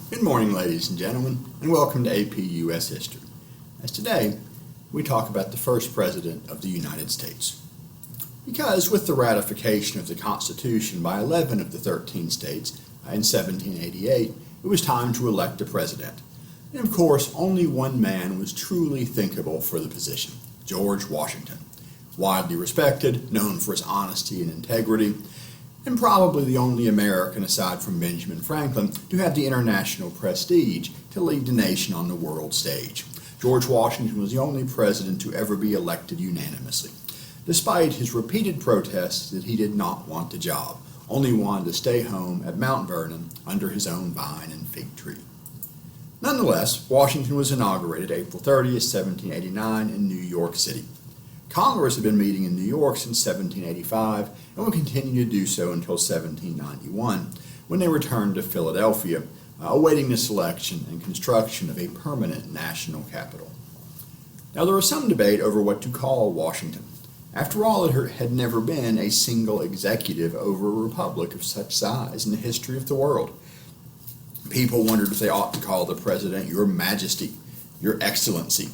Good morning, ladies and gentlemen, and welcome to AP U.S. History. As today, we talk about the first President of the United States. Because with the ratification of the Constitution by 11 of the 13 states in 1788, it was time to elect a president. And of course, only one man was truly thinkable for the position, George Washington. Widely respected, known for his honesty and integrity, and probably the only American aside from Benjamin Franklin to have the international prestige to lead the nation on the world stage. George Washington was the only president to ever be elected unanimously, despite his repeated protests that he did not want the job, only wanted to stay home at Mount Vernon under his own vine and fig tree. Nonetheless, Washington was inaugurated April 30th, 1789 in New York City. Congress had been meeting in New York since 1785 and would continue to do so until 1791, when they returned to Philadelphia, awaiting the selection and construction of a permanent national capital. Now, there was some debate over what to call Washington. After all, there had never been a single executive over a republic of such size in the history of the world. People wondered if they ought to call the president Your Majesty, Your Excellency,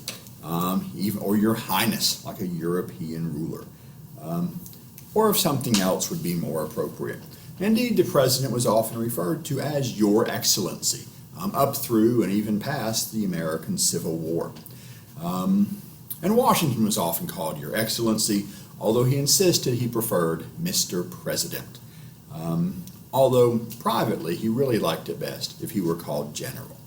or Your Highness, like a European ruler, or if something else would be more appropriate. Indeed, the president was often referred to as Your Excellency, up through and even past the American Civil War. And Washington was often called Your Excellency, although he insisted he preferred Mr. President. Although privately he really liked it best if he were called General.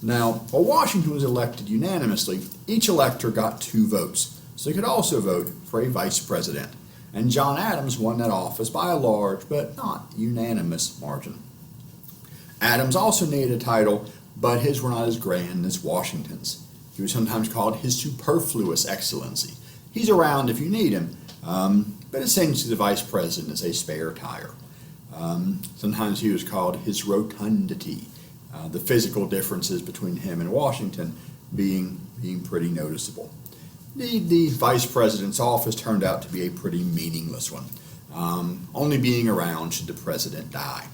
Now, while Washington was elected unanimously, each elector got 2 votes, so he could also vote for a vice president, and John Adams won that office by a large but not unanimous margin. Adams also needed a title, but his were not as grand as Washington's. He was sometimes called His Superfluous Excellency. He's around if you need him, but essentially the vice president is a spare tire. Sometimes he was called His Rotundity. The physical differences between him and Washington being pretty noticeable. The vice president's office turned out to be a pretty meaningless one, only being around should the president die.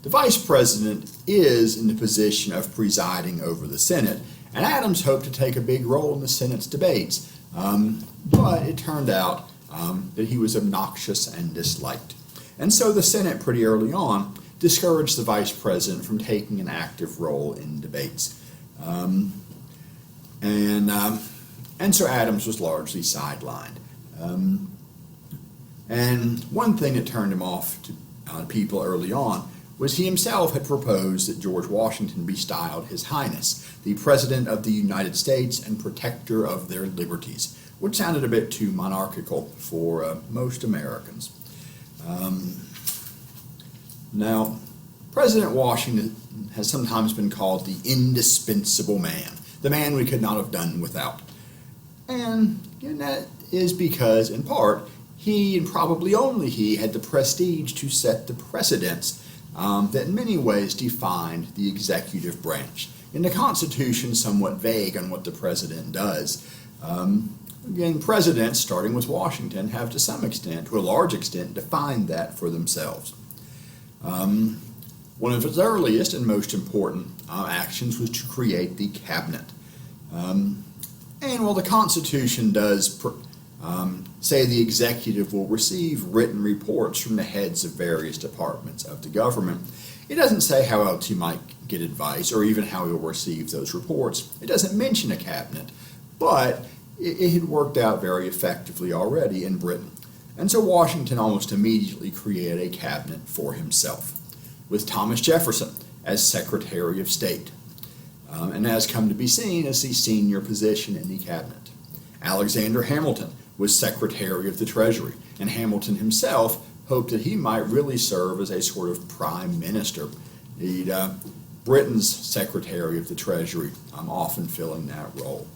The vice president is in the position of presiding over the Senate, and Adams hoped to take a big role in the Senate's debates, but it turned out that he was obnoxious and disliked. And so the Senate pretty early on discouraged the vice president from taking an active role in debates. And so Adams was largely sidelined. And one thing that turned him off to people early on was he himself had proposed that George Washington be styled His Highness, the President of the United States and Protector of their Liberties, which sounded a bit too monarchical for most Americans. Now, President Washington has sometimes been called the indispensable man, the man we could not have done without. And that is because, in part, he, and probably only he, had the prestige to set the precedents that in many ways defined the executive branch. In the Constitution, somewhat vague on what the president does. Again, presidents, starting with Washington, have to some extent, to a large extent, defined that for themselves. One of his earliest and most important actions was to create the cabinet. And while the Constitution does say the executive will receive written reports from the heads of various departments of the government, it doesn't say how else he might get advice or even how he will receive those reports. It doesn't mention a cabinet, but it had worked out very effectively already in Britain. And so Washington almost immediately created a cabinet for himself, with Thomas Jefferson as Secretary of State, and has come to be seen as the senior position in the cabinet. Alexander Hamilton was Secretary of the Treasury, and Hamilton himself hoped that he might really serve as a sort of prime minister, Britain's Secretary of the Treasury, often filling that role,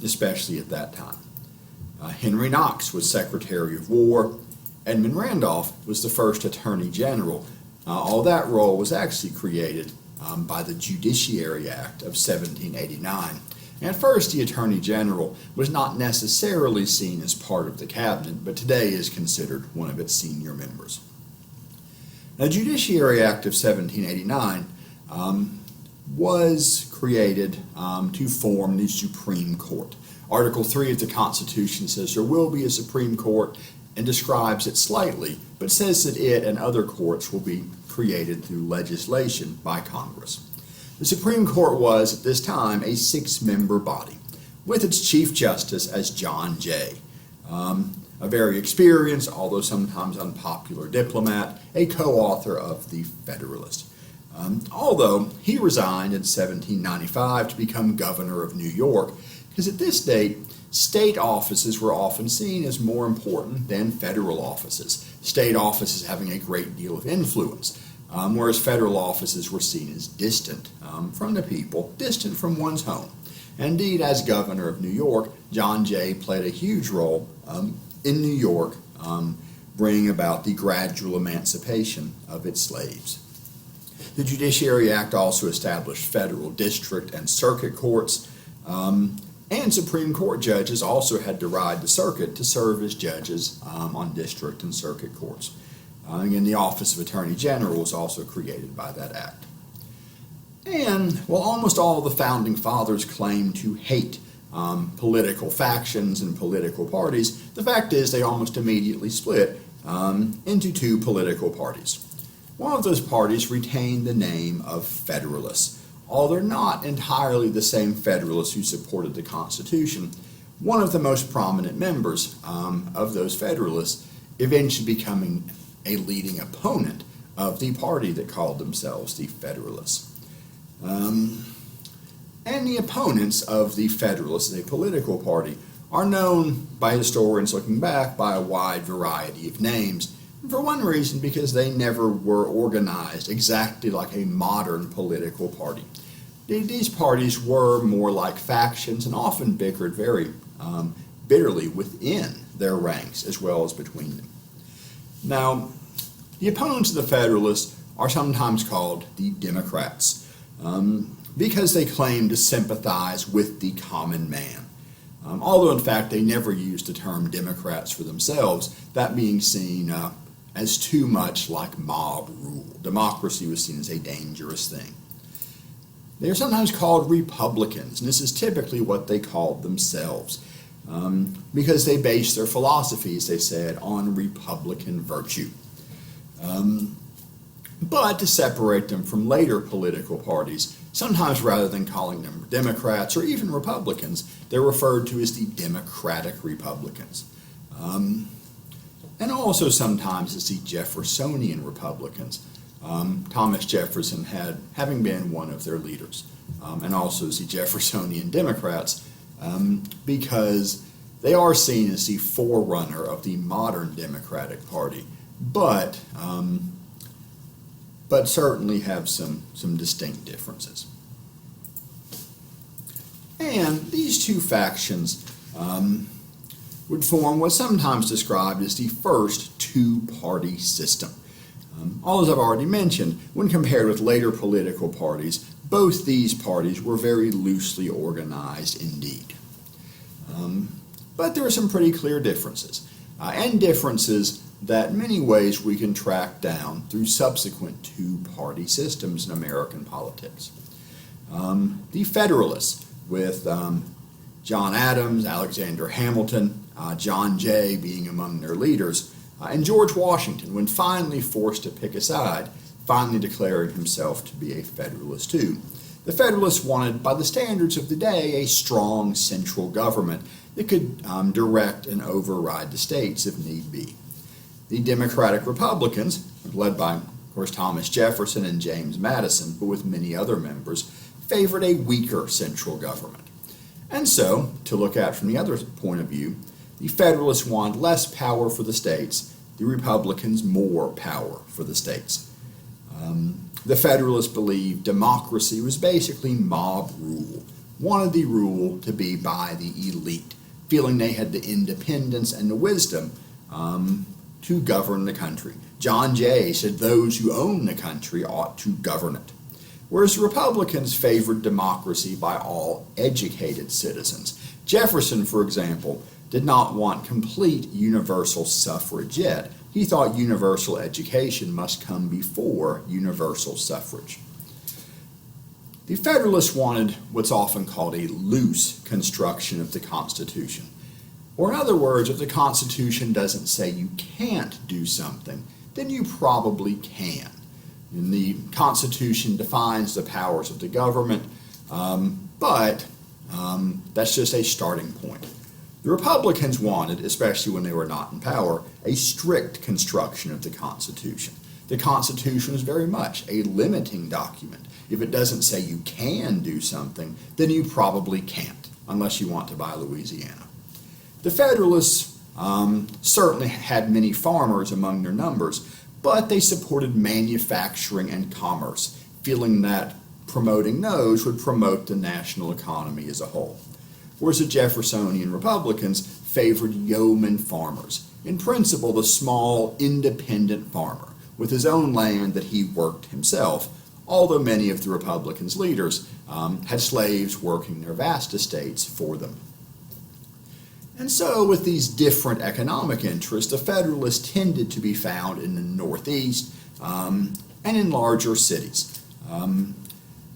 especially at that time. Henry Knox was Secretary of War. Edmund Randolph was the first Attorney General. All that role was actually created by the Judiciary Act of 1789. And at first, the Attorney General was not necessarily seen as part of the cabinet, but today is considered one of its senior members. The Judiciary Act of 1789 was created to form the Supreme Court. Article 3 of the Constitution says there will be a Supreme Court and describes it slightly, but says that it and other courts will be created through legislation by Congress. The Supreme Court was, at this time, a 6-member body, with its Chief Justice as John Jay, a very experienced, although sometimes unpopular diplomat, a co-author of the Federalists. Although he resigned in 1795 to become governor of New York, because at this date, state offices were often seen as more important than federal offices, state offices having a great deal of influence, whereas federal offices were seen as distant from the people, distant from one's home. Indeed, as governor of New York, John Jay played a huge role in New York, bringing about the gradual emancipation of its slaves. The Judiciary Act also established federal district and circuit courts, and Supreme Court judges also had to ride the circuit to serve as judges on district and circuit courts. And the Office of Attorney General was also created by that act. And while almost all the Founding Fathers claimed to hate political factions and political parties, the fact is they almost immediately split into 2 political parties. One of those parties retained the name of Federalists. Although they're not entirely the same Federalists who supported the Constitution, one of the most prominent members of those Federalists eventually becoming a leading opponent of the party that called themselves the Federalists. And the opponents of the Federalists, the political party, are known by historians looking back by a wide variety of names. And for one reason, because they never were organized exactly like a modern political party. These parties were more like factions and often bickered very bitterly within their ranks as well as between them. Now, the opponents of the Federalists are sometimes called the Democrats because they claim to sympathize with the common man. Although, in fact, they never used the term Democrats for themselves, that being seen as too much like mob rule. Democracy was seen as a dangerous thing. They are sometimes called Republicans, and this is typically what they called themselves, because they based their philosophies, they said, on Republican virtue. But to separate them from later political parties, sometimes rather than calling them Democrats or even Republicans, they're referred to as the Democratic Republicans. And also sometimes as the Jeffersonian Republicans. Thomas Jefferson having been one of their leaders, and also as the Jeffersonian Democrats, because they are seen as the forerunner of the modern Democratic Party, but certainly have some distinct differences. And these 2 factions would form what's sometimes described as the first 2-party system. All as I've already mentioned, when compared with later political parties, both these parties were very loosely organized indeed. But there are some pretty clear differences, and differences that in many ways we can track down through subsequent 2-party systems in American politics. The Federalists, with John Adams, Alexander Hamilton, John Jay being among their leaders, and George Washington, when finally forced to pick a side, finally declared himself to be a Federalist too. The Federalists wanted, by the standards of the day, a strong central government that could direct and override the states if need be. The Democratic Republicans, led by, of course, Thomas Jefferson and James Madison, but with many other members, favored a weaker central government. And so, to look at from the other point of view, the Federalists wanted less power for the states, the Republicans more power for the states. The Federalists believed democracy was basically mob rule, wanted the rule to be by the elite, feeling they had the independence and the wisdom to govern the country. John Jay said those who own the country ought to govern it. Whereas Republicans favored democracy by all educated citizens. Jefferson, for example, did not want complete universal suffrage yet. He thought universal education must come before universal suffrage. The Federalists wanted what's often called a loose construction of the Constitution. Or in other words, if the Constitution doesn't say you can't do something, then you probably can. And the Constitution defines the powers of the government, but that's just a starting point. The Republicans wanted, especially when they were not in power, a strict construction of the Constitution. The Constitution is very much a limiting document. If it doesn't say you can do something, then you probably can't, unless you want to buy Louisiana. The Federalists certainly had many farmers among their numbers, but they supported manufacturing and commerce, feeling that promoting those would promote the national economy as a whole. Whereas the Jeffersonian Republicans favored yeoman farmers, in principle the small independent farmer, with his own land that he worked himself, although many of the Republicans' leaders had slaves working their vast estates for them. And so, with these different economic interests, the Federalists tended to be found in the Northeast and in larger cities.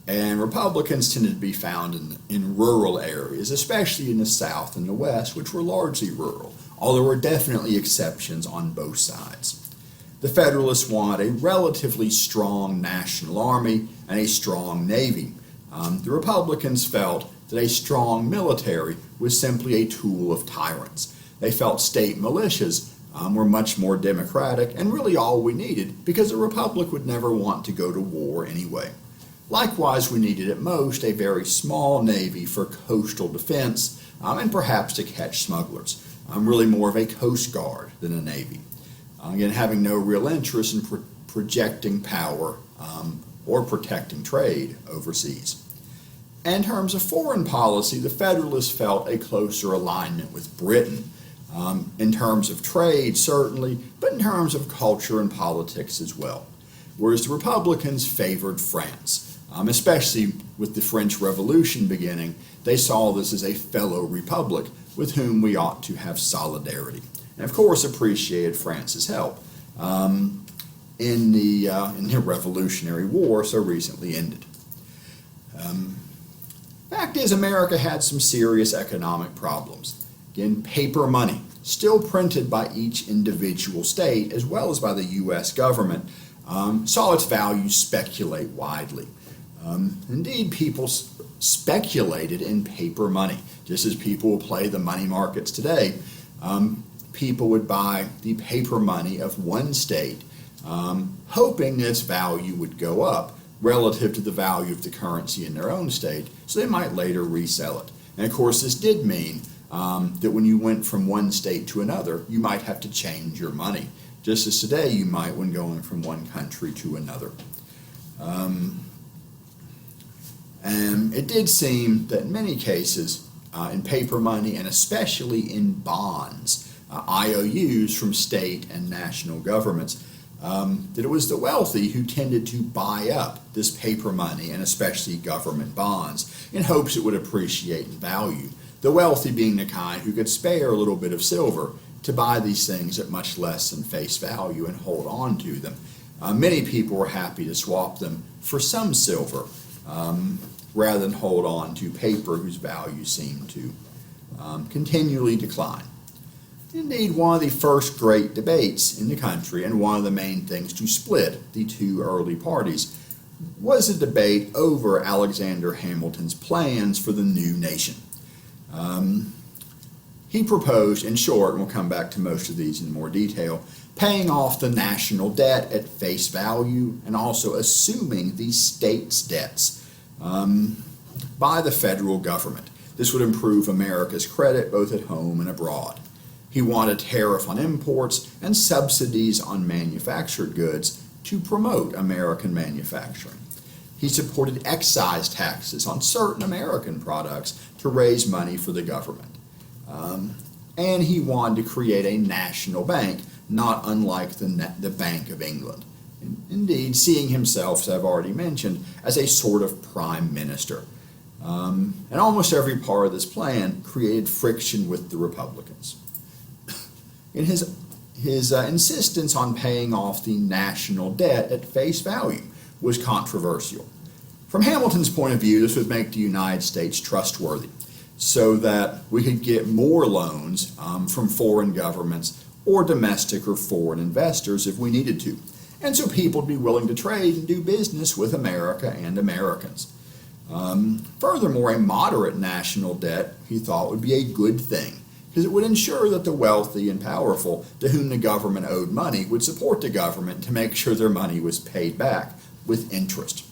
And Republicans tended to be found in rural areas, especially in the South and the West, which were largely rural, although there were definitely exceptions on both sides. The Federalists wanted a relatively strong national army and a strong navy. The Republicans felt that a strong military was simply a tool of tyrants. They felt state militias were much more democratic and really all we needed because a republic would never want to go to war anyway. Likewise, we needed at most a very small navy for coastal defense and perhaps to catch smugglers. Really more of a coast guard than a navy. Again, having no real interest in projecting power or protecting trade overseas. In terms of foreign policy, the Federalists felt a closer alignment with Britain, in terms of trade certainly, but in terms of culture and politics as well. Whereas the Republicans favored France. Especially with the French Revolution beginning, they saw this as a fellow republic with whom we ought to have solidarity. And of course appreciated France's help in the Revolutionary War so recently ended. Fact is, America had some serious economic problems. Again, paper money, still printed by each individual state as well as by the U.S. government, saw its value speculate widely. Indeed, people speculated in paper money, just as people will play the money markets today. People would buy the paper money of one state, hoping its value would go up relative to the value of the currency in their own state, so they might later resell it. And of course, this did mean that when you went from one state to another, you might have to change your money, just as today you might when going from one country to another. And it did seem that in many cases, in paper money and especially in bonds, IOUs from state and national governments, that it was the wealthy who tended to buy up this paper money and especially government bonds in hopes it would appreciate in value. The wealthy being the kind who could spare a little bit of silver to buy these things at much less than face value and hold on to them. Many people were happy to swap them for some silver rather than hold on to paper whose value seemed to continually decline. Indeed, one of the first great debates in the country and one of the main things to split the two early parties was a debate over Alexander Hamilton's plans for the new nation. He proposed, in short, and we'll come back to most of these in more detail, paying off the national debt at face value and also assuming the state's debts by the federal government. This would improve America's credit both at home and abroad. He wanted a tariff on imports and subsidies on manufactured goods to promote American manufacturing. He supported excise taxes on certain American products to raise money for the government. And he wanted to create a national bank, not unlike the Bank of England. Indeed, seeing himself, as I've already mentioned, as a sort of prime minister. And almost every part of this plan created friction with the Republicans. In his insistence on paying off the national debt at face value was controversial. From Hamilton's point of view, this would make the United States trustworthy so that we could get more loans from foreign governments or domestic or foreign investors if we needed to. And so people would be willing to trade and do business with America and Americans. Furthermore, a moderate national debt, he thought, would be a good thing because it would ensure that the wealthy and powerful to whom the government owed money would support the government to make sure their money was paid back with interest.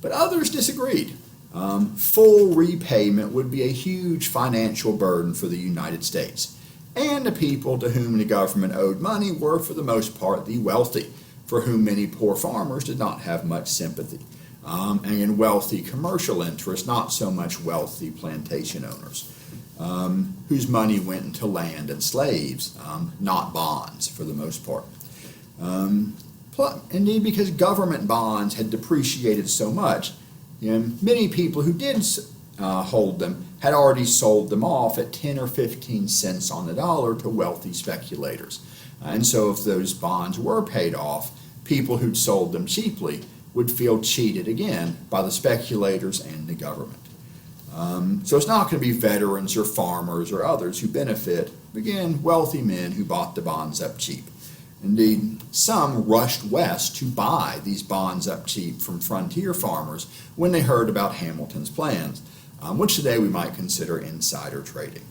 But others disagreed. Full repayment would be a huge financial burden for the United States. And the people to whom the government owed money were, for the most part, the wealthy, for whom many poor farmers did not have much sympathy. And wealthy commercial interests, not so much wealthy plantation owners, whose money went into land and slaves, not bonds for the most part. Indeed, because government bonds had depreciated so much, many people who did hold them had already sold them off at 10 or 15 cents on the dollar to wealthy speculators. And so if those bonds were paid off, people who'd sold them cheaply would feel cheated again by the speculators and the government. So it's not going to be veterans or farmers or others who benefit, again, wealthy men who bought the bonds up cheap. Indeed, some rushed west to buy these bonds up cheap from frontier farmers when they heard about Hamilton's plans, which today we might consider insider trading.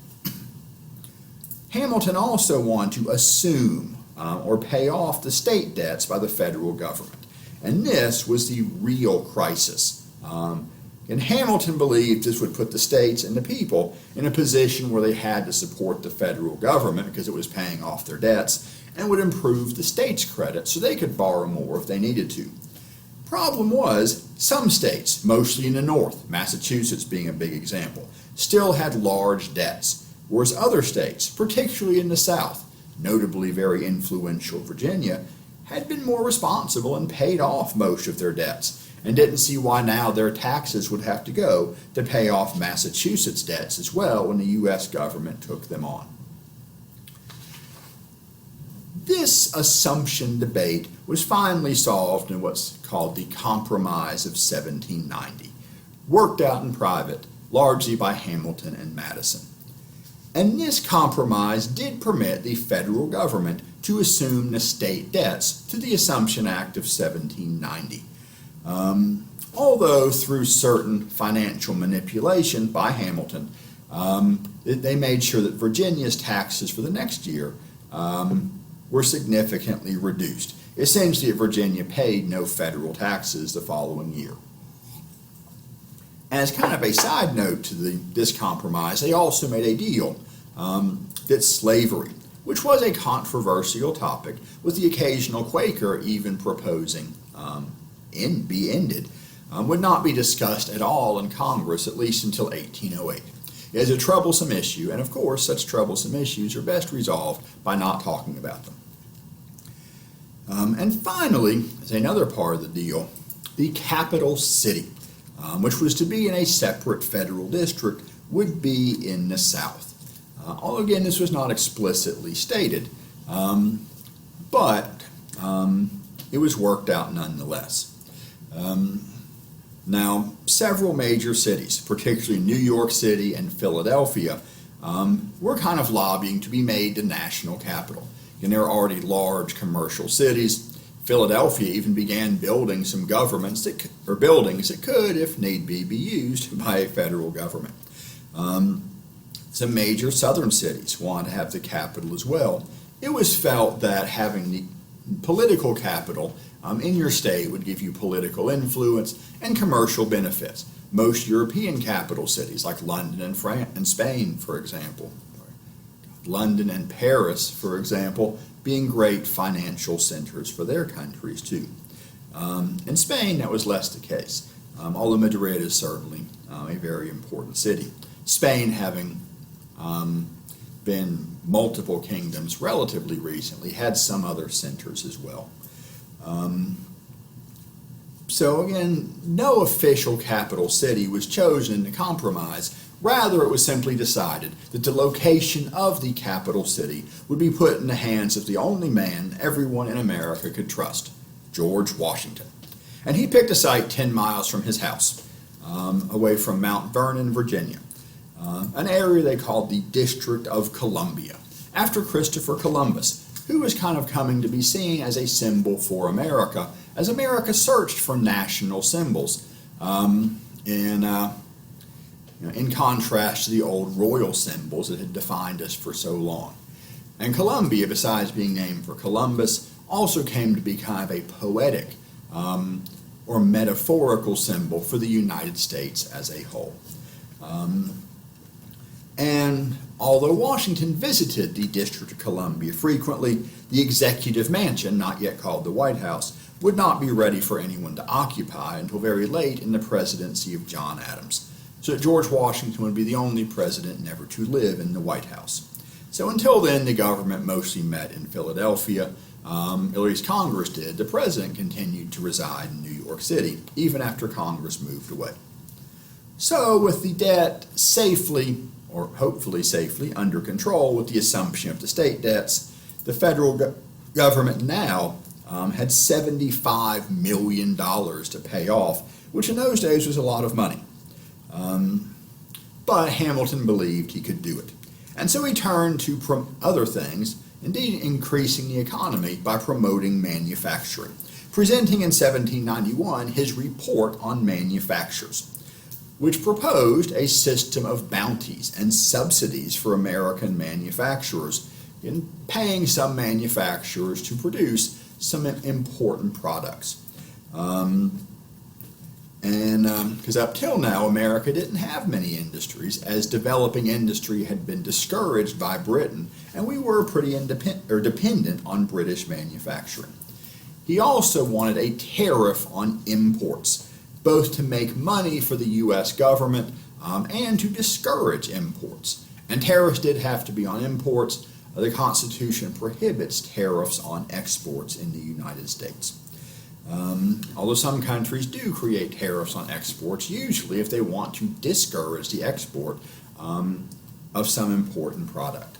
Hamilton also wanted to assume or pay off the state debts by the federal government, and this was the real crisis. And Hamilton believed this would put the states and the people in a position where they had to support the federal government because it was paying off their debts, and would improve the states' credit so they could borrow more if they needed to. Problem was, some states, mostly in the north, Massachusetts being a big example, still had large debts, whereas other states, particularly in the south, notably very influential Virginia, had been more responsible and paid off most of their debts, and didn't see why now their taxes would have to go to pay off Massachusetts' debts as well when the U.S. government took them on. This assumption debate was finally solved in what's called the Compromise of 1790, worked out in private, largely by Hamilton and Madison. And this compromise did permit the federal government to assume the state debts to the Assumption Act of 1790. Although through certain financial manipulation by Hamilton, they made sure that Virginia's taxes for the next year were significantly reduced. Essentially, Virginia paid no federal taxes the following year. And as kind of a side note to this compromise, they also made a deal that slavery, which was a controversial topic, with the occasional Quaker even proposing be ended, would not be discussed at all in Congress, at least until 1808. It is a troublesome issue, and of course, such troublesome issues are best resolved by not talking about them. And finally, as another part of the deal, the capital city, which was to be in a separate federal district, would be in the South. Although again, this was not explicitly stated, but it was worked out nonetheless. Now, several major cities, particularly New York City and Philadelphia, were kind of lobbying to be made the national capital. And there are already large commercial cities. Philadelphia even began building some buildings that could, if need be used by a federal government. Some major southern cities wanted to have the capital as well. It was felt that having the political capital in your state would give you political influence and commercial benefits. Most European capital cities, like London and Spain, for example, London and Paris, for example, being great financial centers for their countries too. In Spain, that was less the case, although Madrid is certainly a very important city. Spain, having been multiple kingdoms relatively recently, had some other centers as well. So again, no official capital city was chosen in the compromise. Rather, it was simply decided that the location of the capital city would be put in the hands of the only man everyone in America could trust, George Washington. And he picked a site 10 miles from his house, away from Mount Vernon, Virginia, an area they called the District of Columbia, after Christopher Columbus, who was kind of coming to be seen as a symbol for America, as America searched for national symbols, in contrast to the old royal symbols that had defined us for so long. And Columbia, besides being named for Columbus, also came to be kind of a poetic or metaphorical symbol for the United States as a whole. And although Washington visited the District of Columbia frequently, the executive mansion, not yet called the White House, would not be ready for anyone to occupy until very late in the presidency of John Adams. So George Washington would be the only president never to live in the White House. So until then, the government mostly met in Philadelphia, or at least Congress did. The president continued to reside in New York City, even after Congress moved away. So with the debt safely, or hopefully safely, under control with the assumption of the state debts, the federal government now had $75 million to pay off, which in those days was a lot of money. But Hamilton believed he could do it. And so he turned to other things, indeed increasing the economy by promoting manufacturing, presenting in 1791 his report on manufactures, which proposed a system of bounties and subsidies for American manufacturers, in paying some manufacturers to produce some important products. Because up till now, America didn't have many industries, as developing industry had been discouraged by Britain, and we were pretty dependent on British manufacturing. He also wanted a tariff on imports, both to make money for the U.S. government and to discourage imports. And tariffs did have to be on imports. The Constitution prohibits tariffs on exports in the United States. Although some countries do create tariffs on exports, usually if they want to discourage the export of some important product.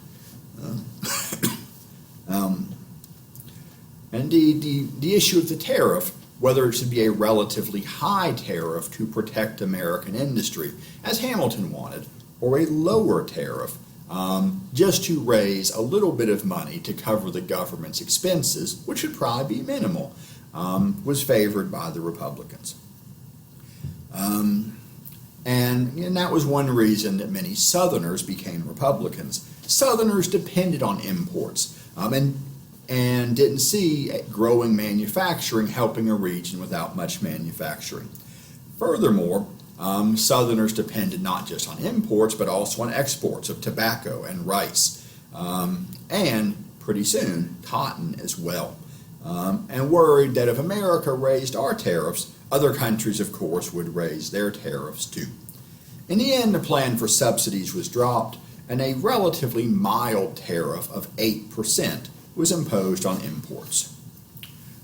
Indeed, the issue of the tariff, whether it should be a relatively high tariff to protect American industry, as Hamilton wanted, or a lower tariff just to raise a little bit of money to cover the government's expenses, which would probably be minimal, was favored by the Republicans. And that was one reason that many Southerners became Republicans. Southerners depended on imports and didn't see growing manufacturing helping a region without much manufacturing. Furthermore, Southerners depended not just on imports, but also on exports of tobacco and rice, and pretty soon, cotton as well. And worried that if America raised our tariffs, other countries, of course, would raise their tariffs too. In the end, the plan for subsidies was dropped, and a relatively mild tariff of 8% was imposed on imports.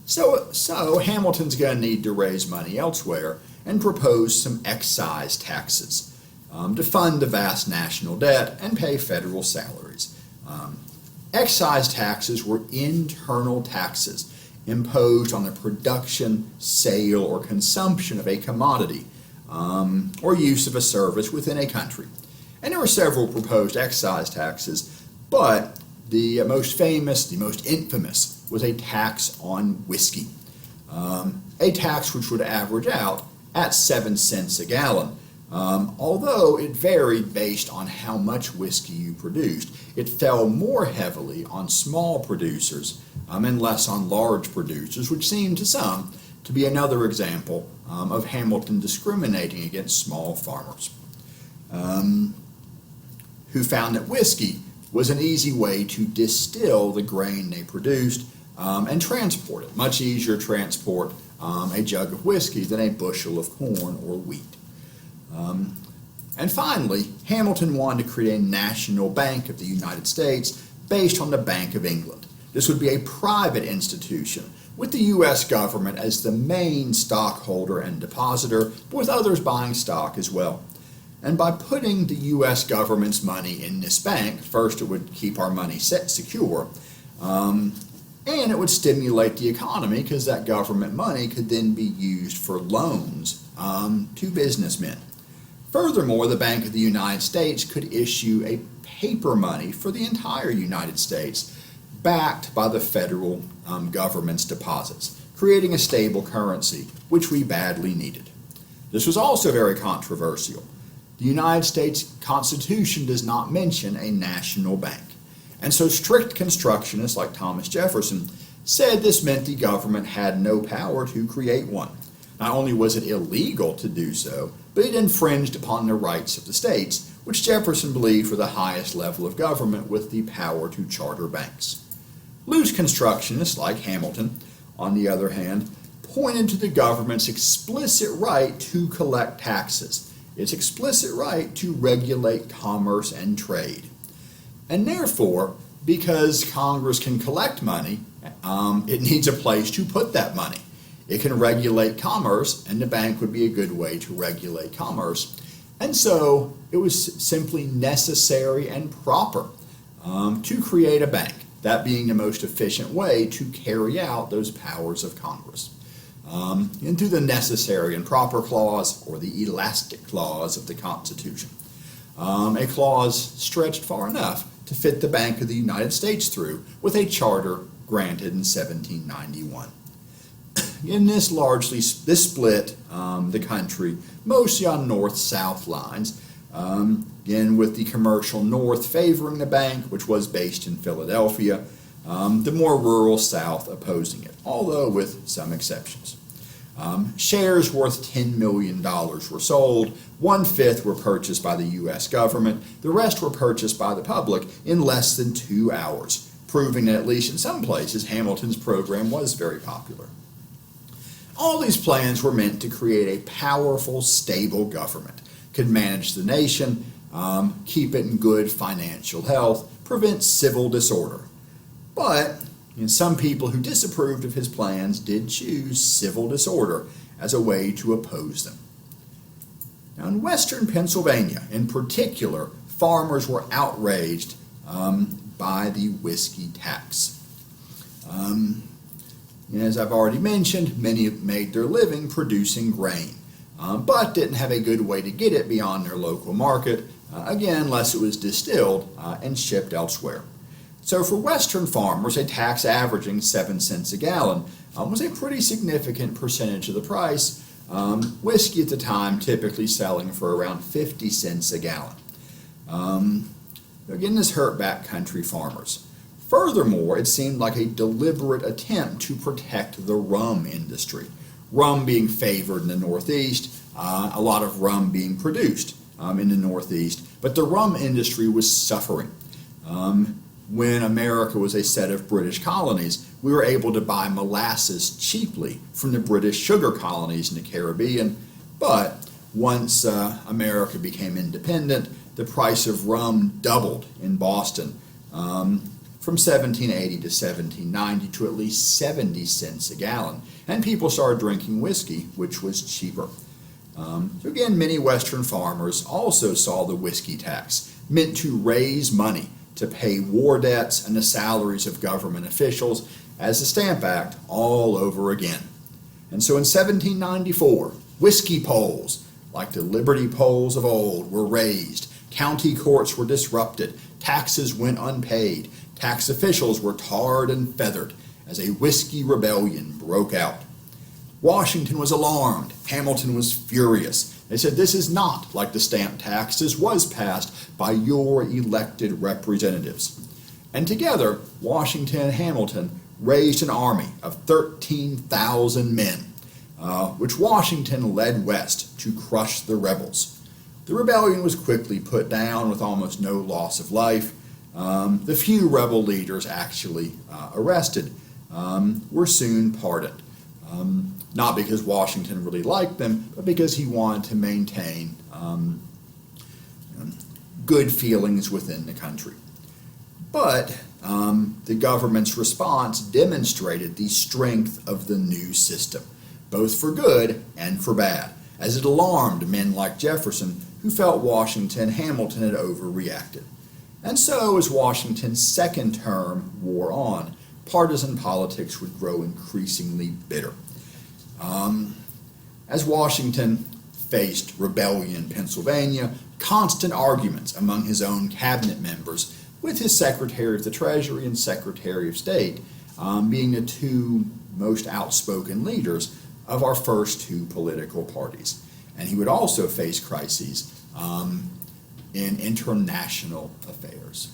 So Hamilton's going to need to raise money elsewhere and propose some excise taxes to fund the vast national debt and pay federal salaries. Excise taxes were internal taxes imposed on the production, sale, or consumption of a commodity or use of a service within a country. And there were several proposed excise taxes, but the most famous, the most infamous, was a tax on whiskey, a tax which would average out at 7 cents a gallon. Although it varied based on how much whiskey you produced, it fell more heavily on small producers and less on large producers, which seemed to some to be another example of Hamilton discriminating against small farmers, who found that whiskey was an easy way to distill the grain they produced and transport it. Much easier to transport a jug of whiskey than a bushel of corn or wheat. And finally, Hamilton wanted to create a national bank of the United States based on the Bank of England. This would be a private institution with the U.S. government as the main stockholder and depositor, but with others buying stock as well. And by putting the U.S. government's money in this bank, first it would keep our money secure, And it would stimulate the economy because that government money could then be used for loans to businessmen. Furthermore, the Bank of the United States could issue a paper money for the entire United States, backed by the federal government's deposits, creating a stable currency, which we badly needed. This was also very controversial. The United States Constitution does not mention a national bank. And so strict constructionists like Thomas Jefferson said this meant the government had no power to create one. Not only was it illegal to do so, but it infringed upon the rights of the states, which Jefferson believed were the highest level of government with the power to charter banks. Loose constructionists like Hamilton, on the other hand, pointed to the government's explicit right to collect taxes, its explicit right to regulate commerce and trade. And therefore, because Congress can collect money, it needs a place to put that money. It can regulate commerce, and the bank would be a good way to regulate commerce. And so it was simply necessary and proper to create a bank, that being the most efficient way to carry out those powers of Congress. And through the necessary and proper clause, or the elastic clause of the Constitution. A clause stretched far enough to fit the Bank of the United States through with a charter granted in 1791. In this split the country mostly on north-south lines, again with the commercial north favoring the bank, which was based in Philadelphia, the more rural south opposing it, although with some exceptions. Shares worth $10 million were sold, 1/5 were purchased by the U.S. government, the rest were purchased by the public in less than 2 hours, proving that at least in some places Hamilton's program was very popular. All these plans were meant to create a powerful, stable government, could manage the nation, keep it in good financial health, prevent civil disorder. But some people who disapproved of his plans did choose civil disorder as a way to oppose them. Now, in western Pennsylvania, in particular, farmers were outraged by the whiskey tax. As I've already mentioned, many made their living producing grain, but didn't have a good way to get it beyond their local market, again, unless it was distilled and shipped elsewhere. So for Western farmers, a tax averaging 7 cents a gallon was a pretty significant percentage of the price, whiskey at the time typically selling for around 50 cents a gallon. Again, this hurt backcountry farmers. Furthermore, it seemed like a deliberate attempt to protect the rum industry. Rum being favored in the Northeast, a lot of rum being produced in the Northeast, but the rum industry was suffering. When America was a set of British colonies, we were able to buy molasses cheaply from the British sugar colonies in the Caribbean, but once America became independent, the price of rum doubled in Boston from 1780 to 1790 to at least 70 cents a gallon, and people started drinking whiskey, which was cheaper. So again, many Western farmers also saw the whiskey tax meant to raise money to pay war debts and the salaries of government officials as the Stamp Act all over again. And so in 1794, whiskey polls, like the Liberty polls of old, were raised, county courts were disrupted, taxes went unpaid, tax officials were tarred and feathered as a whiskey rebellion broke out. Washington was alarmed. Hamilton was furious. They said, this is not like the stamp tax. This was passed by your elected representatives. And together, Washington and Hamilton raised an army of 13,000 men, which Washington led west to crush the rebels. The rebellion was quickly put down with almost no loss of life. The few rebel leaders actually arrested were soon pardoned. Not because Washington really liked them, but because he wanted to maintain good feelings within the country. But the government's response demonstrated the strength of the new system, both for good and for bad, as it alarmed men like Jefferson, who felt Washington and Hamilton had overreacted. And so, as Washington's second term wore on, partisan politics would grow increasingly bitter. As Washington faced rebellion in Pennsylvania, constant arguments among his own cabinet members, with his Secretary of the Treasury and Secretary of State being the two most outspoken leaders of our first two political parties. And he would also face crises in international affairs.